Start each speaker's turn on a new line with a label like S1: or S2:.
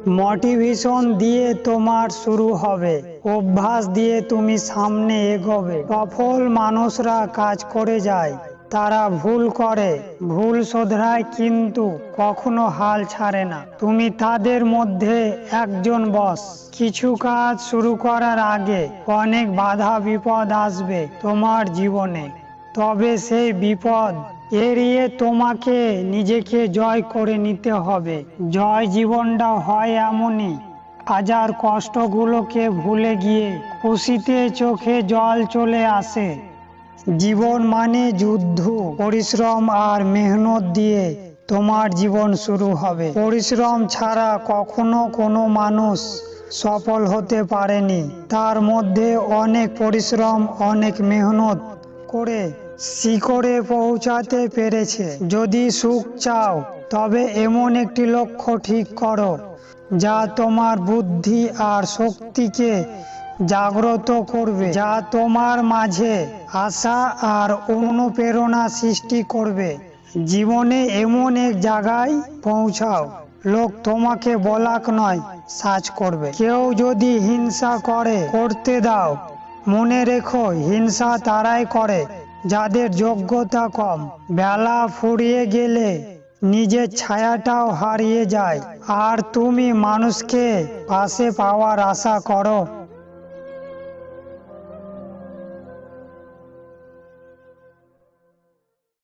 S1: Motivation দিয়ে তোমার শুরু হবে, অভ্যাস দিয়ে তুমি সামনে এগোবে। সফল মানুষরা কাজ করে যায়, তারা ভুল করে, ভুল শোধরায়, কিন্তু কখনো হাল ছাড়ে না। তুমি তাদের মধ্যে একজন বস। কিছু কাজ শুরু করার আগে অনেক বাধা বিপদ আসবে তোমার জীবনে, তবে সেই বিপদ এড়িয়ে তোমাকে নিজেকে জয় করে নিতে হবে। জয় জীবনটা হয় এমনই, হাজার কষ্টগুলোকে ভুলে গিয়ে খুশিতে চোখে জল চলে আসে। জীবন মানে যুদ্ধ, পরিশ্রম আর মেহনত দিয়ে তোমার জীবন শুরু হবে। পরিশ্রম ছাড়া কখনো কোনো মানুষ সফল হতে পারেনি। তার মধ্যে অনেক পরিশ্রম, অনেক মেহনত করে শিখরে পৌঁছাতে পেরেছে। যদি সুখ চাও তবে এমন একটি লক্ষ্য ঠিক করো যা তোমার বুদ্ধি আর শক্তিকে জাগ্রত করবে, যা তোমার মাঝে আশা আর অনুপ্রেরণা সৃষ্টি করবে। জীবনে এমন এক জায়গায় পৌঁছাও, লোক তোমাকে বলাক নয়, সার্চ করবে। কেউ যদি হিংসা করতে দাও, মনে রেখো হিংসা তারাই করে যাদের যোগ্যতা কম। বেলা ফুরিয়ে গেলে নিজের ছায়াটাও হারিয়ে যায়। আর তুমি মানুষকে পাশে পাওয়ার আশা করো,